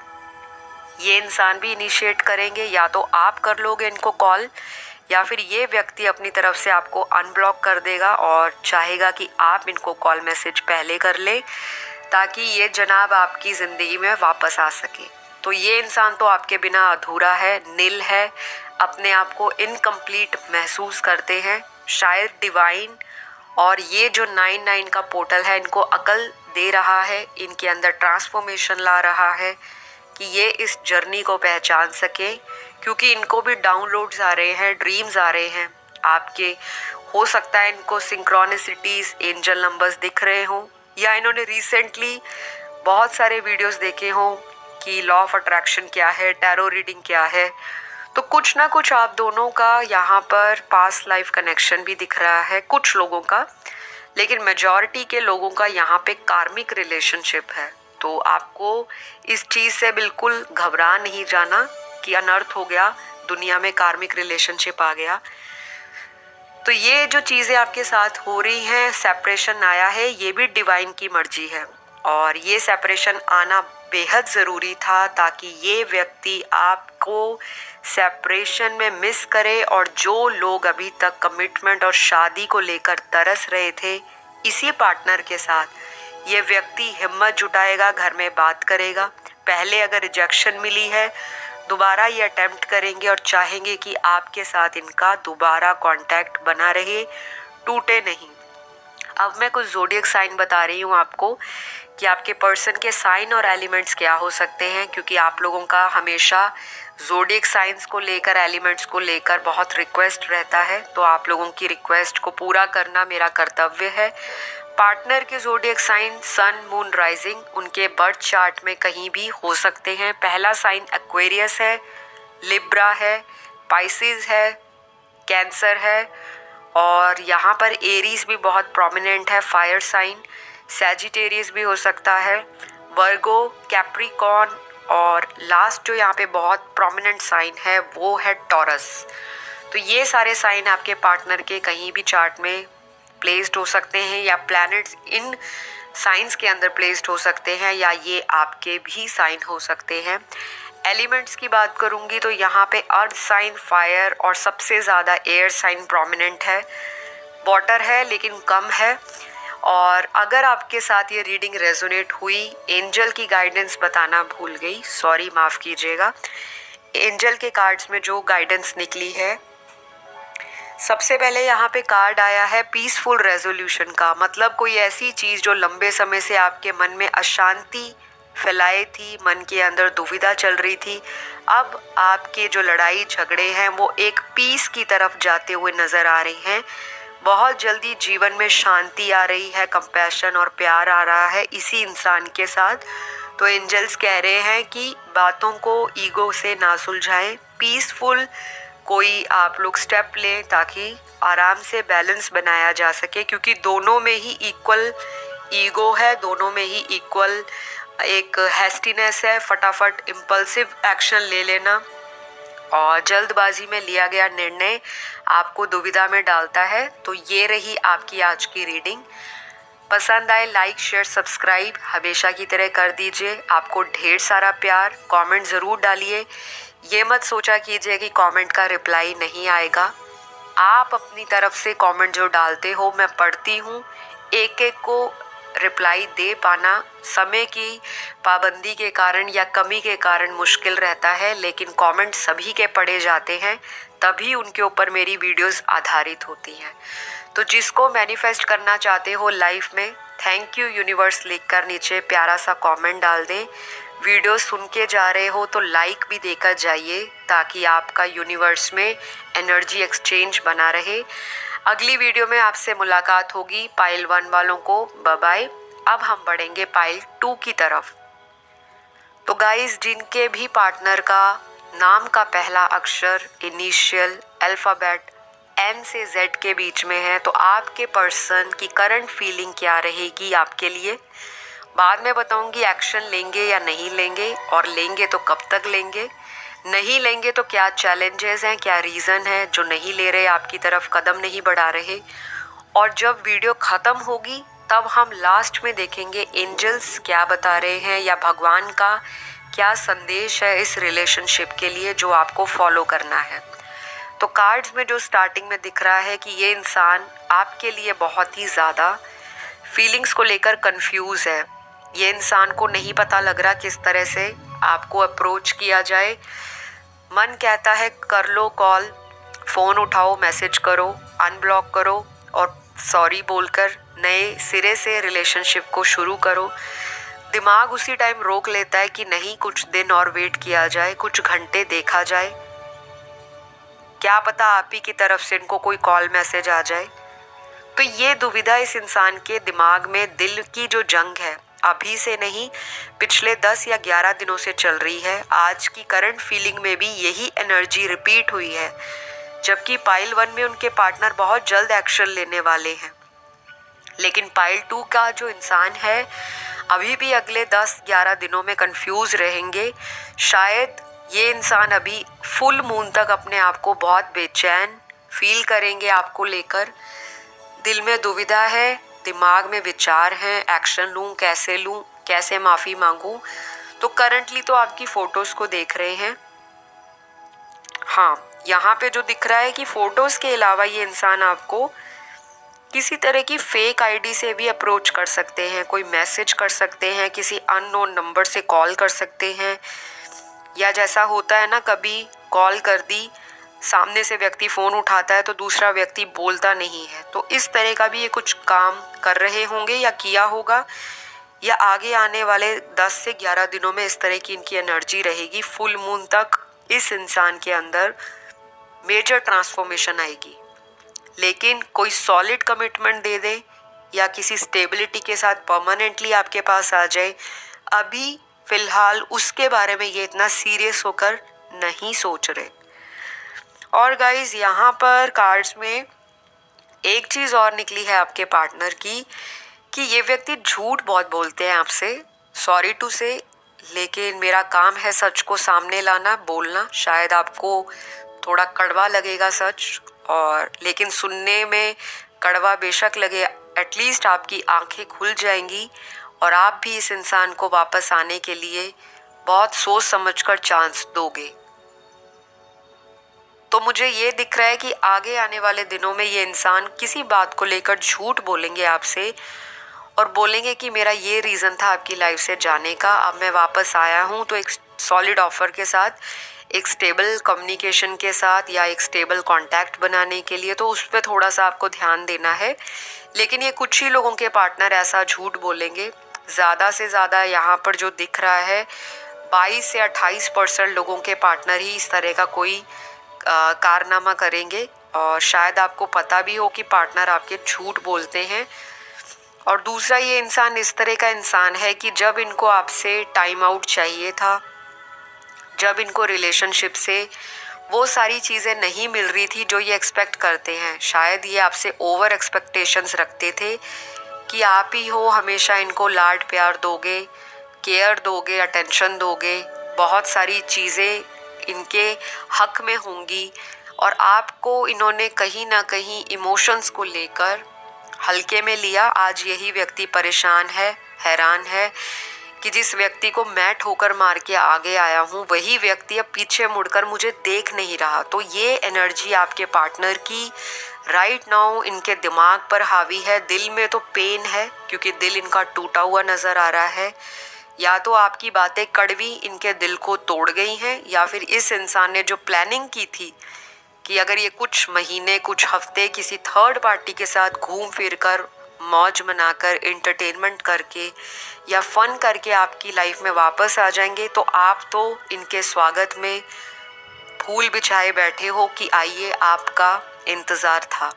ये इंसान भी इनिशिएट करेंगे, या तो आप कर लोगे इनको कॉल, या फिर ये व्यक्ति अपनी तरफ से आपको अनब्लॉक कर देगा और चाहेगा कि आप इनको कॉल मैसेज पहले कर ले, ताकि ये जनाब आपकी ज़िंदगी में वापस आ सके। तो ये इंसान तो आपके बिना अधूरा है, नील है, अपने आप को इनकम्प्लीट महसूस करते हैं। शायद डिवाइन और ये जो 99 का पोर्टल है इनको अकल दे रहा है, इनके अंदर ट्रांसफॉर्मेशन ला रहा है कि ये इस जर्नी को पहचान सके, क्योंकि इनको भी डाउनलोड्स आ रहे हैं, ड्रीम्स आ रहे हैं आपके। हो सकता है इनको सिंक्रोनिसिटीज़, एंजल नंबर्स दिख रहे हों, या इन्होंने रिसेंटली बहुत सारे वीडियोस देखे हों कि लॉ ऑफ अट्रैक्शन क्या है, टैरो रीडिंग क्या है। तो कुछ ना कुछ आप दोनों का यहाँ पर पास्ट लाइफ कनेक्शन भी दिख रहा है कुछ लोगों का, लेकिन मेजॉरिटी के लोगों का यहाँ पे कार्मिक रिलेशनशिप है। तो आपको इस चीज़ से बिल्कुल घबरा नहीं जाना कि अनर्थ हो गया, दुनिया में कार्मिक रिलेशनशिप आ गया। तो ये जो चीज़ें आपके साथ हो रही हैं, सेपरेशन आया है, ये भी डिवाइन की मर्जी है, और ये सेपरेशन आना बेहद ज़रूरी था ताकि ये व्यक्ति आपको सेपरेशन में मिस करे। और जो लोग अभी तक कमिटमेंट और शादी को लेकर तरस रहे थे इसी पार्टनर के साथ, ये व्यक्ति हिम्मत जुटाएगा, घर में बात करेगा। पहले अगर रिजेक्शन मिली है, दोबारा ये अटेम्प्ट करेंगे और चाहेंगे कि आपके साथ इनका दोबारा कांटेक्ट बना रहे, टूटे नहीं। अब मैं कुछ ज़ोडिएक साइन बता रही हूँ आपको कि आपके पर्सन के साइन और एलिमेंट्स क्या हो सकते हैं, क्योंकि आप लोगों का हमेशा ज़ोडिएक साइंस को लेकर, एलिमेंट्स को लेकर बहुत रिक्वेस्ट रहता है। तो आप लोगों की रिक्वेस्ट को पूरा करना मेरा कर्तव्य है। पार्टनर के ज़ोडिएक साइन सन, मून, राइजिंग उनके बर्थ चार्ट में कहीं भी हो सकते हैं। पहला साइन एक्वेरियस है, लिब्रा है, पाइसिस है, कैंसर है, और यहाँ पर एरीज भी बहुत प्रोमिनेंट है, फायर साइन। सैजिटेरियस भी हो सकता है, वर्गो, कैप्रिकॉर्न, और लास्ट जो यहाँ पे बहुत प्रोमिनेंट साइन है वो है टॉरस। तो ये सारे साइन आपके पार्टनर के कहीं भी चार्ट में प्लेस्ड हो सकते हैं, या प्लैनेट्स इन साइंस के अंदर प्लेस्ड हो सकते हैं, या ये आपके भी साइन हो सकते हैं। एलिमेंट्स की बात करूंगी तो यहाँ पे अर्थ साइन, फायर, और सबसे ज़्यादा एयर साइन प्रोमिनेंट है। वाटर है लेकिन कम है। और अगर आपके साथ ये रीडिंग रेजोनेट हुई, एंजल की गाइडेंस बताना भूल गई, सॉरी, माफ़ कीजिएगा। एंजल के कार्ड्स में जो गाइडेंस निकली है, सबसे पहले यहाँ पे कार्ड आया है पीसफुल रेजोल्यूशन का। मतलब कोई ऐसी चीज़ जो लंबे समय से आपके मन में अशांति फैलाए थी, मन के अंदर दुविधा चल रही थी, अब आपके जो लड़ाई झगड़े हैं वो एक पीस की तरफ जाते हुए नज़र आ रहे हैं। बहुत जल्दी जीवन में शांति आ रही है, कंपैशन और प्यार आ रहा है इसी इंसान के साथ। तो एंजल्स कह रहे हैं कि बातों को ईगो से ना सुलझाएं, पीसफुल कोई आप लोग स्टेप लें ताकि आराम से बैलेंस बनाया जा सके, क्योंकि दोनों में ही इक्वल ईगो है, दोनों में ही इक्वल एक हैस्टीनेस है, फटाफट इम्पल्सिव एक्शन ले लेना और जल्दबाजी में लिया गया निर्णय आपको दुविधा में डालता है। तो ये रही आपकी आज की रीडिंग। पसंद आए लाइक शेयर सब्सक्राइब हमेशा की तरह कर दीजिए। आपको ढेर सारा प्यार, कमेंट ज़रूर डालिए। ये मत सोचा कीजिए कि कमेंट का रिप्लाई नहीं आएगा। आप अपनी तरफ से कमेंट जो डालते हो मैं पढ़ती हूँ। एक एक को रिप्लाई दे पाना समय की पाबंदी के कारण या कमी के कारण मुश्किल रहता है, लेकिन कमेंट सभी के पढ़े जाते हैं, तभी उनके ऊपर मेरी वीडियोस आधारित होती हैं। तो जिसको मैनिफेस्ट करना चाहते हो लाइफ में, थैंक यू यूनिवर्स लिखकर नीचे प्यारा सा कमेंट डाल दें। वीडियो सुन के जा रहे हो तो लाइक भी देकर जाइए, ताकि आपका यूनिवर्स में एनर्जी एक्सचेंज बना रहे। अगली वीडियो में आपसे मुलाकात होगी। पाइल 1 वालों को बाय बाय। अब हम बढ़ेंगे पाइल 2 की तरफ। तो गाइस, जिनके भी पार्टनर का नाम का पहला अक्षर इनिशियल अल्फ़ाबेट एन से जेड के बीच में है, तो आपके पर्सन की करंट फीलिंग क्या रहेगी आपके लिए, बाद में बताऊंगी। एक्शन लेंगे या नहीं लेंगे, और लेंगे तो कब तक लेंगे, नहीं लेंगे तो क्या चैलेंजेस हैं, क्या रीज़न है जो नहीं ले रहे, आपकी तरफ कदम नहीं बढ़ा रहे। और जब वीडियो ख़त्म होगी तब हम लास्ट में देखेंगे एंजल्स क्या बता रहे हैं, या भगवान का क्या संदेश है इस रिलेशनशिप के लिए जो आपको फॉलो करना है। तो कार्ड्स में जो स्टार्टिंग में दिख रहा है कि ये इंसान आपके लिए बहुत ही ज़्यादा फीलिंग्स को लेकर कंफ्यूज है। ये इंसान को नहीं पता लग रहा किस तरह से आपको अप्रोच किया जाए। मन कहता है कर लो कॉल, फ़ोन उठाओ, मैसेज करो, अनब्लॉक करो और सॉरी बोलकर नए सिरे से रिलेशनशिप को शुरू करो। दिमाग उसी टाइम रोक लेता है कि नहीं, कुछ दिन और वेट किया जाए, कुछ घंटे देखा जाए, क्या पता आप ही की तरफ से इनको कोई कॉल मैसेज आ जाए। तो ये दुविधा इस इंसान के दिमाग में, दिल की जो जंग है, अभी से नहीं पिछले 10 या 11 दिनों से चल रही है। आज की करंट फीलिंग में भी यही एनर्जी रिपीट हुई है, जबकि पाइल 1 में उनके पार्टनर बहुत जल्द एक्शन लेने वाले हैं। लेकिन पाइल 2 का जो इंसान है अभी भी अगले 10-11 दिनों में कंफ्यूज रहेंगे। शायद ये इंसान अभी फुल मून तक अपने आप को बहुत बेचैन फील करेंगे आपको लेकर। दिल में दुविधा है, दिमाग में विचार हैं, एक्शन लूँ, कैसे माफ़ी मांगूँ। तो करंटली तो आपकी फ़ोटोज़ को देख रहे हैं। हाँ, यहाँ पे जो दिख रहा है कि फ़ोटोज़ के अलावा ये इंसान आपको किसी तरह की फेक आईडी से भी अप्रोच कर सकते हैं, कोई मैसेज कर सकते हैं, किसी अननोन नंबर से कॉल कर सकते हैं, या जैसा होता है ना, कभी कॉल कर दी, सामने से व्यक्ति फ़ोन उठाता है तो दूसरा व्यक्ति बोलता नहीं है। तो इस तरह का भी ये कुछ काम कर रहे होंगे या किया होगा, या आगे आने वाले 10 से 11 दिनों में इस तरह की इनकी एनर्जी रहेगी। फुल मून तक इस इंसान के अंदर मेजर ट्रांसफॉर्मेशन आएगी। लेकिन कोई सॉलिड कमिटमेंट दे दे या किसी स्टेबिलिटी के साथ परमानेंटली आपके पास आ जाए, अभी फ़िलहाल उसके बारे में ये इतना सीरियस होकर नहीं सोच रहे। और गाइज, यहाँ पर कार्ड्स में एक चीज़ और निकली है आपके पार्टनर की, कि ये व्यक्ति झूठ बहुत बोलते हैं आपसे। सॉरी टू से, लेकिन मेरा काम है सच को सामने लाना, बोलना। शायद आपको थोड़ा कड़वा लगेगा सच, और लेकिन सुनने में कड़वा बेशक लगे, एटलीस्ट आपकी आंखें खुल जाएंगी और आप भी इस इंसान को वापस आने के लिए बहुत सोच समझकर चांस दोगे। तो मुझे ये दिख रहा है कि आगे आने वाले दिनों में ये इंसान किसी बात को लेकर झूठ बोलेंगे आपसे, और बोलेंगे कि मेरा ये रीज़न था आपकी लाइफ से जाने का, अब मैं वापस आया हूँ तो एक सॉलिड ऑफ़र के साथ, एक स्टेबल कम्युनिकेशन के साथ, या एक स्टेबल कांटेक्ट बनाने के लिए। तो उस पर थोड़ा सा आपको ध्यान देना है। लेकिन ये कुछ ही लोगों के पार्टनर ऐसा झूठ बोलेंगे। ज़्यादा से ज़्यादा यहाँ पर जो दिख रहा है 22 से 28% लोगों के पार्टनर ही इस तरह का कोई कारनामा करेंगे। और शायद आपको पता भी हो कि पार्टनर आपके झूठ बोलते हैं। और दूसरा, ये इंसान इस तरह का इंसान है कि जब इनको आपसे टाइम आउट चाहिए था, जब इनको रिलेशनशिप से वो सारी चीज़ें नहीं मिल रही थी जो ये एक्सपेक्ट करते हैं, शायद ये आपसे ओवर एक्सपेक्टेशंस रखते थे कि आप ही हो हमेशा इनको लाड प्यार दोगे, केयर दोगे, अटेंशन दोगे, बहुत सारी चीज़ें इनके हक में होंगी। और आपको इन्होंने कहीं ना कहीं इमोशंस को लेकर हल्के में लिया। आज यही व्यक्ति परेशान है, हैरान है कि जिस व्यक्ति को मैं ठोकर मार के आगे आया हूँ वही व्यक्ति अब पीछे मुड़कर मुझे देख नहीं रहा। तो ये एनर्जी आपके पार्टनर की राइट नाउ इनके दिमाग पर हावी है। दिल में तो पेन है क्योंकि दिल इनका टूटा हुआ नज़र आ रहा है। या तो आपकी बातें कड़वी इनके दिल को तोड़ गई हैं, या फिर इस इंसान ने जो प्लानिंग की थी कि अगर ये कुछ महीने कुछ हफ्ते किसी थर्ड पार्टी के साथ घूम फिर कर मौज मनाकर एंटरटेनमेंट करके या फन करके आपकी लाइफ में वापस आ जाएंगे, तो आप तो इनके स्वागत में फूल बिछाए बैठे हो कि आइए, आपका इंतज़ार था।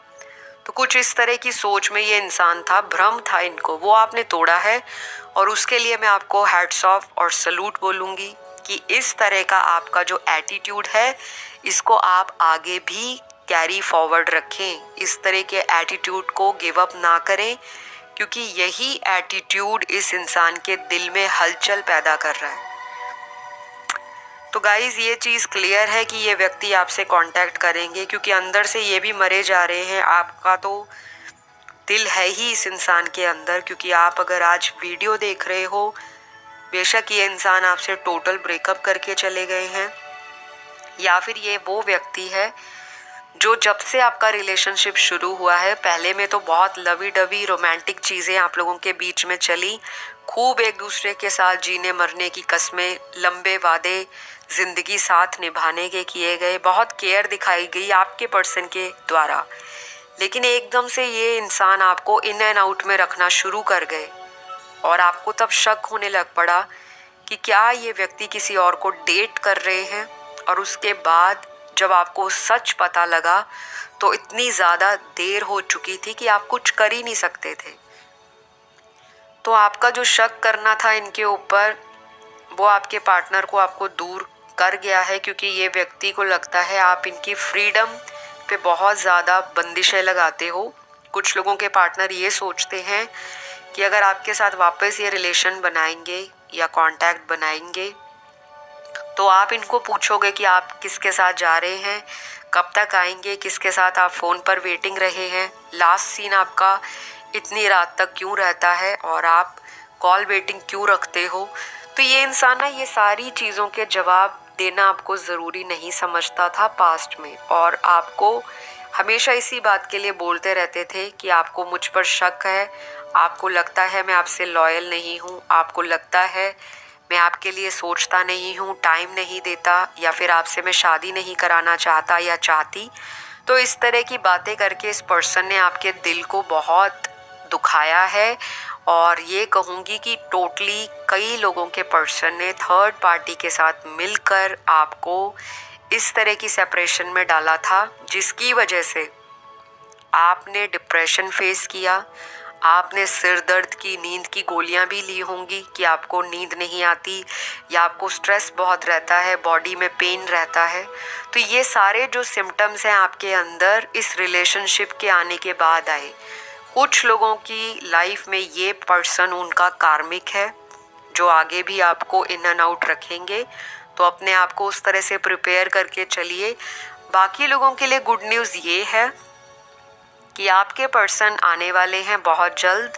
तो कुछ इस तरह की सोच में ये इंसान था, भ्रम था इनको, वो आपने तोड़ा है। और उसके लिए मैं आपको हैट्स ऑफ और सलूट बोलूँगी कि इस तरह का आपका जो एटीट्यूड है इसको आप आगे भी कैरी फॉरवर्ड रखें। इस तरह के एटीट्यूड को गिव अप ना करें, क्योंकि यही एटीट्यूड इस इंसान के दिल में हलचल पैदा कर रहा है। तो गाइज़, ये चीज़ क्लियर है कि ये व्यक्ति आपसे कांटेक्ट करेंगे, क्योंकि अंदर से ये भी मरे जा रहे हैं। आपका तो दिल है ही इस इंसान के अंदर, क्योंकि आप अगर आज वीडियो देख रहे हो, बेशक ये इंसान आपसे टोटल ब्रेकअप करके चले गए हैं, या फिर ये वो व्यक्ति है जो जब से आपका रिलेशनशिप शुरू हुआ है, पहले में तो बहुत लवी डवी रोमांटिक चीज़ें आप लोगों के बीच में चली, खूब एक दूसरे के साथ जीने मरने की कस्में, लंबे वादे ज़िंदगी साथ निभाने के किए गए, बहुत केयर दिखाई गई आपके पर्सन के द्वारा। लेकिन एकदम से ये इंसान आपको इन एंड आउट में रखना शुरू कर गए और आपको तब शक होने लग पड़ा कि क्या ये व्यक्ति किसी और को डेट कर रहे हैं। और उसके बाद जब आपको सच पता लगा तो इतनी ज़्यादा देर हो चुकी थी कि आप कुछ कर ही नहीं सकते थे। तो आपका जो शक करना था इनके ऊपर, वो आपके पार्टनर को आपको दूर कर गया है, क्योंकि ये व्यक्ति को लगता है आप इनकी फ्रीडम पे बहुत ज़्यादा बंदिशें लगाते हो। कुछ लोगों के पार्टनर ये सोचते हैं कि अगर आपके साथ वापस ये रिलेशन बनाएंगे या कांटेक्ट बनाएंगे तो आप इनको पूछोगे कि आप किसके साथ जा रहे हैं, कब तक आएंगे, किसके साथ आप फ़ोन पर वेटिंग रहे हैं, लास्ट सीन आपका इतनी रात तक क्यों रहता है और आप कॉल वेटिंग क्यों रखते हो। तो ये इंसान ना ये सारी चीज़ों के जवाब देना आपको ज़रूरी नहीं समझता था पास्ट में, और आपको हमेशा इसी बात के लिए बोलते रहते थे कि आपको मुझ पर शक है, आपको लगता है मैं आपसे लॉयल नहीं हूँ, आपको लगता है मैं आपके लिए सोचता नहीं हूँ, टाइम नहीं देता, या फिर आपसे मैं शादी नहीं कराना चाहता या चाहती। तो इस तरह की बातें करके इस पर्सन ने आपके दिल को बहुत दुखाया है। और ये कहूँगी कि टोटली कई लोगों के पर्सन ने थर्ड पार्टी के साथ मिलकर आपको इस तरह की सेपरेशन में डाला था, जिसकी वजह से आपने डिप्रेशन फेस किया, आपने सिर दर्द की, नींद की गोलियां भी ली होंगी कि आपको नींद नहीं आती या आपको स्ट्रेस बहुत रहता है, बॉडी में पेन रहता है। तो ये सारे जो सिम्टम्स हैं आपके अंदर इस रिलेशनशिप के आने के बाद आए। कुछ लोगों की लाइफ में ये पर्सन उनका कार्मिक है जो आगे भी आपको इन एंड आउट रखेंगे। तो अपने आप को उस तरह से प्रिपेयर करके चलिए। बाकी लोगों के लिए गुड न्यूज़ ये है कि आपके पर्सन आने वाले हैं बहुत जल्द,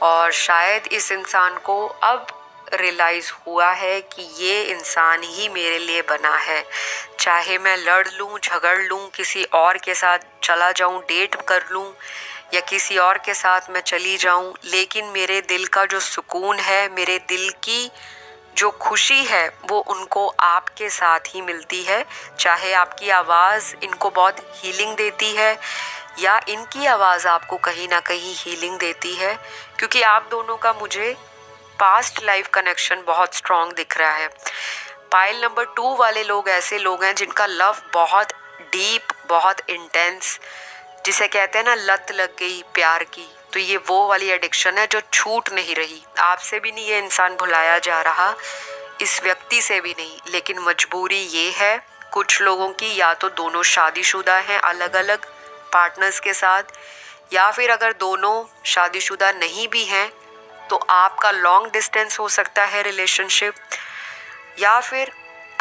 और शायद इस इंसान को अब रियलाइज़ हुआ है कि ये इंसान ही मेरे लिए बना है। चाहे मैं लड़ लूँ, झगड़ लूँ, किसी और के साथ चला जाऊँ, डेट कर लूँ, या किसी और के साथ मैं चली जाऊँ, लेकिन मेरे दिल का जो सुकून है, मेरे दिल की जो खुशी है, वो उनको आपके साथ ही मिलती है। चाहे आपकी आवाज़ इनको बहुत हीलिंग देती है या इनकी आवाज़ आपको कहीं ना कहीं हीलिंग देती है, क्योंकि आप दोनों का मुझे पास्ट लाइफ कनेक्शन बहुत स्ट्रॉन्ग दिख रहा है। पाइल नंबर 2 वाले लोग ऐसे लोग हैं जिनका लव बहुत डीप, बहुत इंटेंस, जिसे कहते हैं ना लत लग गई प्यार की। तो ये वो वाली एडिक्शन है जो छूट नहीं रही। आपसे भी नहीं ये इंसान भुलाया जा रहा, इस व्यक्ति से भी नहीं, लेकिन मजबूरी ये है कुछ लोगों की, या तो दोनों शादीशुदा हैं अलग अलग पार्टनर्स के साथ, या फिर अगर दोनों शादीशुदा नहीं भी हैं तो आपका लॉन्ग डिस्टेंस हो सकता है रिलेशनशिप, या फिर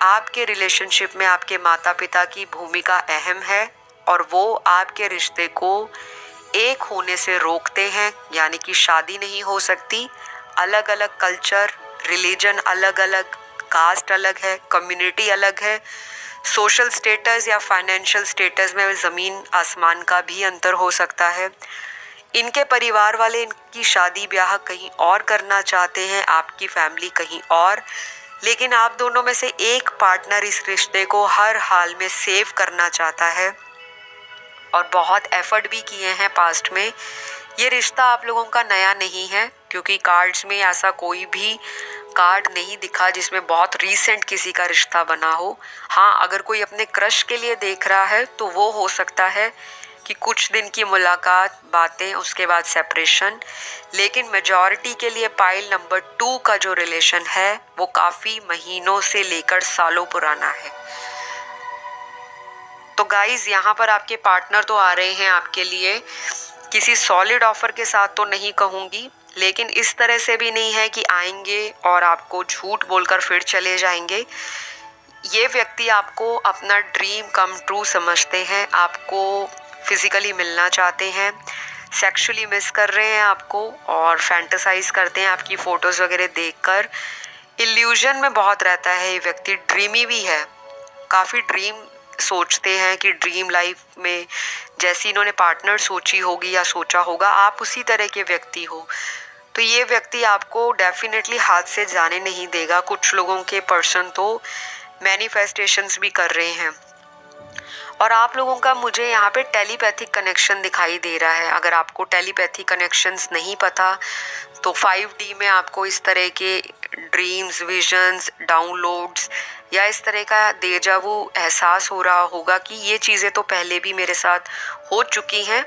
आपके रिलेशनशिप में आपके माता पिता की भूमिका अहम है और वो आपके रिश्ते को एक होने से रोकते हैं, यानी कि शादी नहीं हो सकती। अलग अलग कल्चर, रिलीजन अलग अलग, कास्ट अलग है, कम्युनिटी अलग है, सोशल स्टेटस या फाइनेंशियल स्टेटस में ज़मीन आसमान का भी अंतर हो सकता है। इनके परिवार वाले इनकी शादी ब्याह कहीं और करना चाहते हैं, आपकी फैमिली कहीं और, लेकिन आप दोनों में से एक पार्टनर इस रिश्ते को हर हाल में सेव करना चाहता है और बहुत एफर्ट भी किए हैं पास्ट में। ये रिश्ता आप लोगों का नया नहीं है, क्योंकि कार्ड्स में ऐसा कोई भी कार्ड नहीं दिखा जिसमें बहुत रीसेंट किसी का रिश्ता बना हो। हाँ, अगर कोई अपने क्रश के लिए देख रहा है तो वो हो सकता है कि कुछ दिन की मुलाकात, बातें, उसके बाद सेपरेशन, लेकिन मेजॉरिटी के लिए पाइल नंबर 2 का जो रिलेशन है वो काफ़ी महीनों से लेकर सालों पुराना है। तो गाइज, यहाँ पर आपके पार्टनर तो आ रहे हैं आपके लिए, किसी सॉलिड ऑफर के साथ तो नहीं कहूँगी, लेकिन इस तरह से भी नहीं है कि आएंगे और आपको झूठ बोलकर फिर चले जाएंगे। ये व्यक्ति आपको अपना ड्रीम कम ट्रू समझते हैं, आपको फिजिकली मिलना चाहते हैं, सेक्सुअली मिस कर रहे हैं आपको और फैंटेसाइज करते हैं आपकी फ़ोटोज़ वगैरह देखकर। इल्यूजन में बहुत रहता है ये व्यक्ति, ड्रीमी भी है, काफ़ी ड्रीम सोचते हैं कि ड्रीम लाइफ में जैसी इन्होंने पार्टनर सोची होगी या सोचा होगा, आप उसी तरह के व्यक्ति हो। तो ये व्यक्ति आपको डेफिनेटली हाथ से जाने नहीं देगा। कुछ लोगों के पर्सन तो मैनिफेस्टेशंस भी कर रहे हैं और आप लोगों का मुझे यहाँ पे टेलीपैथिक कनेक्शन दिखाई दे रहा है। अगर आपको टेलीपैथिक कनेक्शंस नहीं पता तो 5D में आपको इस तरह के ड्रीम्स, विजन्स, डाउनलोड्स या इस तरह का डेजा वू एहसास हो रहा होगा कि ये चीज़ें तो पहले भी मेरे साथ हो चुकी हैं,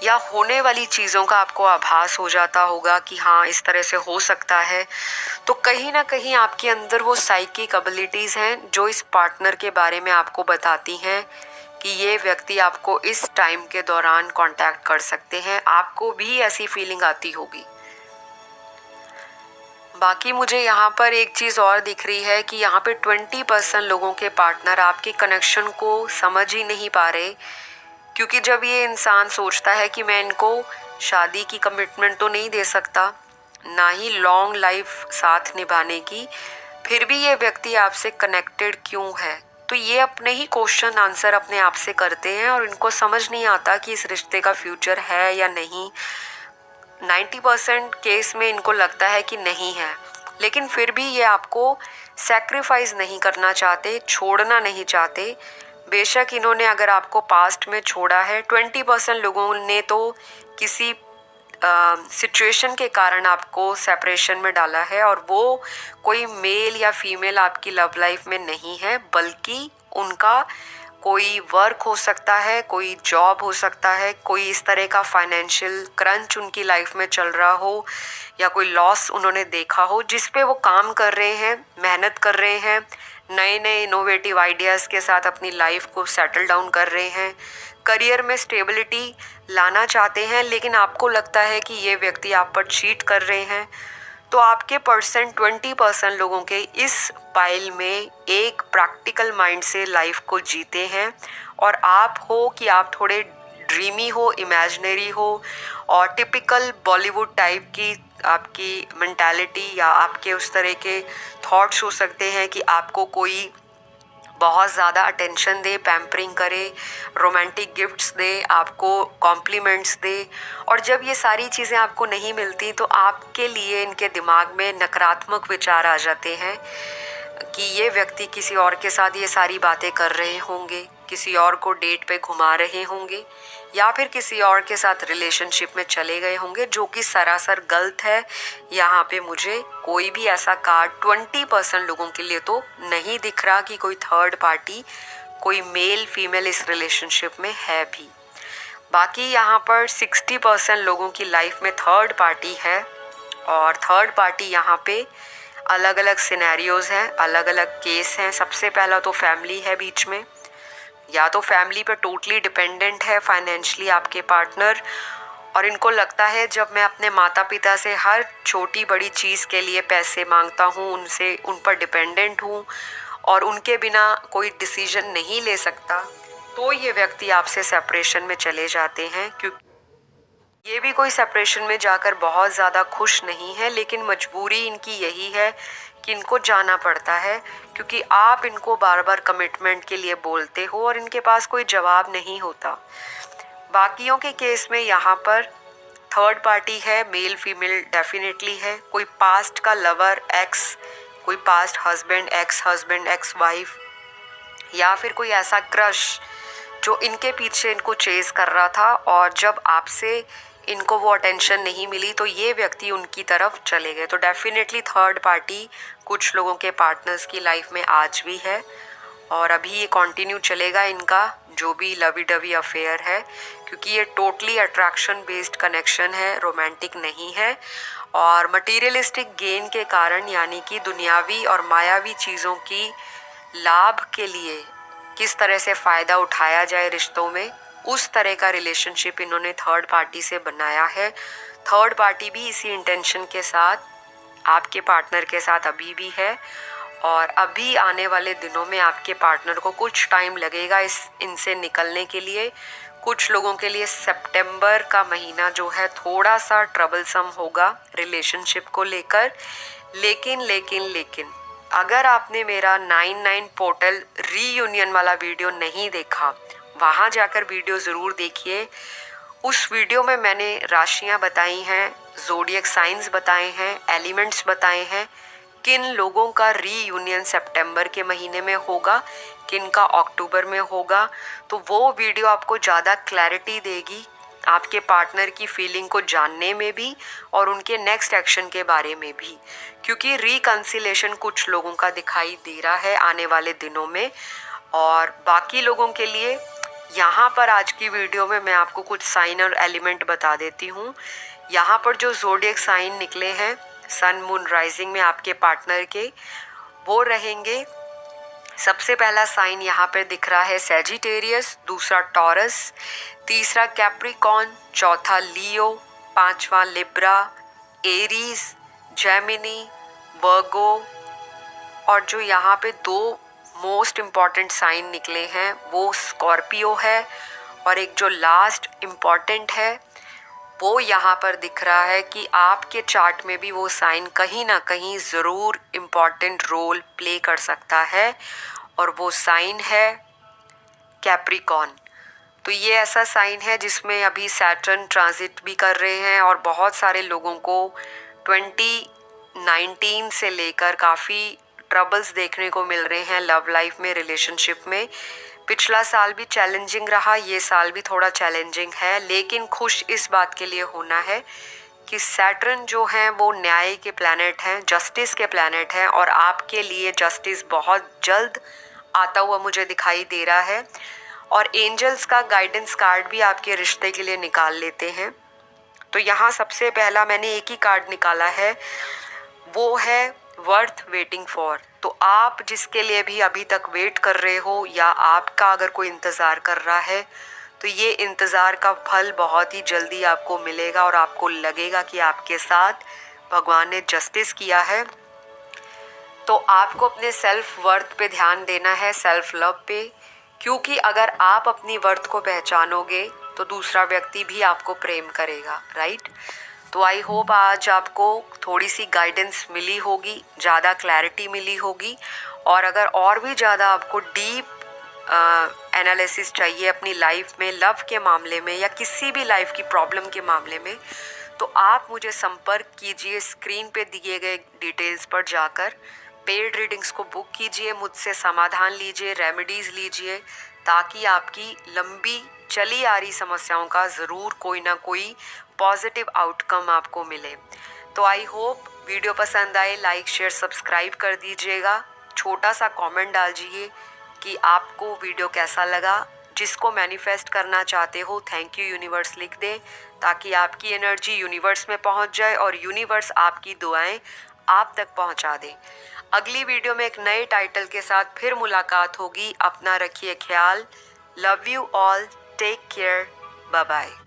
या होने वाली चीज़ों का आपको आभास हो जाता होगा कि हाँ इस तरह से हो सकता है। तो कहीं ना कहीं आपके अंदर वो साइकिक एबिलिटीज़ हैं जो इस पार्टनर के बारे में आपको बताती हैं कि ये व्यक्ति आपको इस टाइम के दौरान कांटेक्ट कर सकते हैं। आपको भी ऐसी फीलिंग आती होगी। बाकी मुझे यहाँ पर एक चीज़ और दिख रही है कि यहाँ पे 20% लोगों के पार्टनर आपके कनेक्शन को समझ ही नहीं पा रहे, क्योंकि जब ये इंसान सोचता है कि मैं इनको शादी की कमिटमेंट तो नहीं दे सकता, ना ही लॉन्ग लाइफ साथ निभाने की, फिर भी ये व्यक्ति आपसे कनेक्टेड क्यों है। तो ये अपने ही क्वेश्चन आंसर अपने आप से करते हैं और इनको समझ नहीं आता कि इस रिश्ते का फ्यूचर है या नहीं। 90% केस में इनको लगता है कि नहीं है, लेकिन फिर भी ये आपको सैक्रिफाइस नहीं करना चाहते, छोड़ना नहीं चाहते। बेशक इन्होंने अगर आपको पास्ट में छोड़ा है, 20% लोगों ने तो किसी सिचुएशन के कारण आपको सेपरेशन में डाला है, और वो कोई मेल या फीमेल आपकी लव लाइफ में नहीं है, बल्कि उनका कोई वर्क हो सकता है, कोई जॉब हो सकता है, कोई इस तरह का फाइनेंशियल क्रंच उनकी लाइफ में चल रहा हो, या कोई लॉस उन्होंने देखा हो जिस पे वो काम कर रहे हैं, मेहनत कर रहे हैं, नए नए इनोवेटिव आइडियाज़ के साथ अपनी लाइफ को सेटल डाउन कर रहे हैं, करियर में स्टेबिलिटी लाना चाहते हैं, लेकिन आपको लगता है कि ये व्यक्ति आप पर चीट कर रहे हैं। तो आपके 20% लोगों के इस पाइल में एक प्रैक्टिकल माइंड से लाइफ को जीते हैं, और आप हो कि आप थोड़े ड्रीमी हो, इमेजिनरी हो, और टिपिकल बॉलीवुड टाइप की आपकी मेंटालिटी या आपके उस तरह के थॉट्स हो सकते हैं कि आपको कोई बहुत ज़्यादा अटेंशन दे, पैम्परिंग करे, रोमांटिक गिफ्ट्स दे, आपको कॉम्प्लीमेंट्स दे। और जब ये सारी चीज़ें आपको नहीं मिलती तो आपके लिए इनके दिमाग में नकारात्मक विचार आ जाते हैं कि ये व्यक्ति किसी और के साथ ये सारी बातें कर रहे होंगे, किसी और को डेट पे घुमा रहे होंगे, या फिर किसी और के साथ रिलेशनशिप में चले गए होंगे, जो कि सरासर गलत है। यहाँ पे मुझे कोई भी ऐसा कार्ड 20% लोगों के लिए तो नहीं दिख रहा कि कोई थर्ड पार्टी, कोई मेल फीमेल इस रिलेशनशिप में है भी। बाकी यहाँ पर 60% लोगों की लाइफ में थर्ड पार्टी है, और थर्ड पार्टी यहाँ पे अलग अलग सिनेरियोज़ हैं, अलग अलग केस हैं। सबसे पहला तो फैमिली है बीच में, या तो फैमिली पे टोटली डिपेंडेंट है फाइनेंशियली आपके पार्टनर, और इनको लगता है जब मैं अपने माता पिता से हर छोटी बड़ी चीज़ के लिए पैसे मांगता हूँ, उनसे उन पर डिपेंडेंट हूँ और उनके बिना कोई डिसीजन नहीं ले सकता, तो ये व्यक्ति आपसे सेपरेशन में चले जाते हैं। ये भी कोई सेपरेशन में जाकर बहुत ज़्यादा खुश नहीं है, लेकिन मजबूरी इनकी यही है कि इनको जाना पड़ता है, क्योंकि आप इनको बार बार कमिटमेंट के लिए बोलते हो और इनके पास कोई जवाब नहीं होता। बाकियों के केस में यहाँ पर थर्ड पार्टी है, मेल फीमेल डेफिनेटली है, कोई पास्ट का लवर एक्स, कोई पास्ट हस्बैंड, एक्स वाइफ, या फिर कोई ऐसा क्रश जो इनके पीछे इनको चेज कर रहा था और जब आपसे इनको वो अटेंशन नहीं मिली तो ये व्यक्ति उनकी तरफ चले गए। तो डेफिनेटली थर्ड पार्टी कुछ लोगों के पार्टनर्स की लाइफ में आज भी है और अभी ये कंटिन्यू चलेगा इनका जो भी लवी डवी अफेयर है, क्योंकि ये टोटली अट्रैक्शन बेस्ड कनेक्शन है, रोमांटिक नहीं है। और मटीरियलिस्टिक गेन के कारण, यानी कि दुनियावी और मायावी चीज़ों की लाभ के लिए किस तरह से फ़ायदा उठाया जाए रिश्तों में, उस तरह का रिलेशनशिप इन्होंने थर्ड पार्टी से बनाया है। थर्ड पार्टी भी इसी इंटेंशन के साथ आपके पार्टनर के साथ अभी भी है और अभी आने वाले दिनों में आपके पार्टनर को कुछ टाइम लगेगा इनसे निकलने के लिए। कुछ लोगों के लिए सितंबर का महीना जो है थोड़ा सा ट्रबलसम होगा रिलेशनशिप को लेकर, लेकिन अगर आपने मेरा 99 पोर्टल रीयूनियन वाला वीडियो नहीं देखा, वहाँ जाकर वीडियो ज़रूर देखिए। उस वीडियो में मैंने राशियाँ बताई हैं, ज़ोडिएक साइंस बताए हैं, एलिमेंट्स बताए हैं, किन लोगों का रीयूनियन सितंबर के महीने में होगा, किन का अक्टूबर में होगा। तो वो वीडियो आपको ज़्यादा क्लैरिटी देगी आपके पार्टनर की फीलिंग को जानने में भी और उनके नेक्स्ट एक्शन के बारे में भी, क्योंकि रिकंसिलेशन कुछ लोगों का दिखाई दे रहा है आने वाले दिनों में। और बाकी लोगों के लिए यहाँ पर आज की वीडियो में मैं आपको कुछ साइन और एलिमेंट बता देती हूँ। यहाँ पर जो ज़ोडिएक साइन निकले हैं सन मून राइजिंग में आपके पार्टनर के, वो रहेंगे। सबसे पहला साइन यहाँ पर दिख रहा है सैजिटेरियस, दूसरा टॉरस, तीसरा कैप्रिकॉर्न, चौथा लियो, पांचवा लिब्रा, एरीज, जेमिनी, वर्गो, और जो यहाँ पे दो मोस्ट इम्पॉर्टेंट साइन निकले हैं वो स्कॉर्पियो है, और एक जो लास्ट इम्पॉर्टेंट है वो यहाँ पर दिख रहा है कि आपके चार्ट में भी वो साइन कहीं ना कहीं ज़रूर इम्पॉर्टेंट रोल प्ले कर सकता है, और वो साइन है कैप्रिकॉर्न। तो ये ऐसा साइन है जिसमें अभी सैटर्न ट्रांजिट भी कर रहे हैं और बहुत सारे लोगों को 2019 से लेकर काफ़ी ट्रबल्स देखने को मिल रहे हैं लव लाइफ में, रिलेशनशिप में। पिछला साल भी चैलेंजिंग रहा, ये साल भी थोड़ा चैलेंजिंग है, लेकिन खुश इस बात के लिए होना है कि सैटर्न जो हैं वो न्याय के प्लैनेट हैं, जस्टिस के प्लैनेट हैं, और आपके लिए जस्टिस बहुत जल्द आता हुआ मुझे दिखाई दे रहा है। और एंजल्स का गाइडेंस कार्ड भी आपके रिश्ते के लिए निकाल लेते हैं। तो यहाँ सबसे पहला मैंने एक ही कार्ड निकाला है, वो है वर्थ वेटिंग फॉर। तो आप जिसके लिए भी अभी तक वेट कर रहे हो या आपका अगर कोई इंतज़ार कर रहा है, तो ये इंतज़ार का फल बहुत ही जल्दी आपको मिलेगा और आपको लगेगा कि आपके साथ भगवान ने जस्टिस किया है। तो आपको अपने सेल्फ वर्थ पे ध्यान देना है, सेल्फ लव पे, क्योंकि अगर आप अपनी वर्थ को पहचानोगे तो दूसरा व्यक्ति भी आपको प्रेम करेगा, राइट। तो आई होप आज आपको थोड़ी सी गाइडेंस मिली होगी, ज़्यादा क्लैरिटी मिली होगी। और अगर और भी ज़्यादा आपको डीप एनालिसिस चाहिए अपनी लाइफ में, लव के मामले में या किसी भी लाइफ की प्रॉब्लम के मामले में, तो आप मुझे संपर्क कीजिए। स्क्रीन पे दिए गए डिटेल्स पर जाकर पेड रीडिंग्स को बुक कीजिए, मुझसे समाधान लीजिए, रेमेडीज़ लीजिए, ताकि आपकी लंबी चली आ रही समस्याओं का ज़रूर कोई ना कोई पॉजिटिव आउटकम आपको मिले। तो आई होप वीडियो पसंद आए, लाइक शेयर सब्सक्राइब कर दीजिएगा, छोटा सा कमेंट डालिए कि आपको वीडियो कैसा लगा। जिसको मैनिफेस्ट करना चाहते हो थैंक यू यूनिवर्स लिख दें, ताकि आपकी एनर्जी यूनिवर्स में पहुंच जाए और यूनिवर्स आपकी दुआएं आप तक पहुंचा दे। अगली वीडियो में एक नए टाइटल के साथ फिर मुलाकात होगी। अपना रखिए ख्याल। Love you all, take care, bye bye.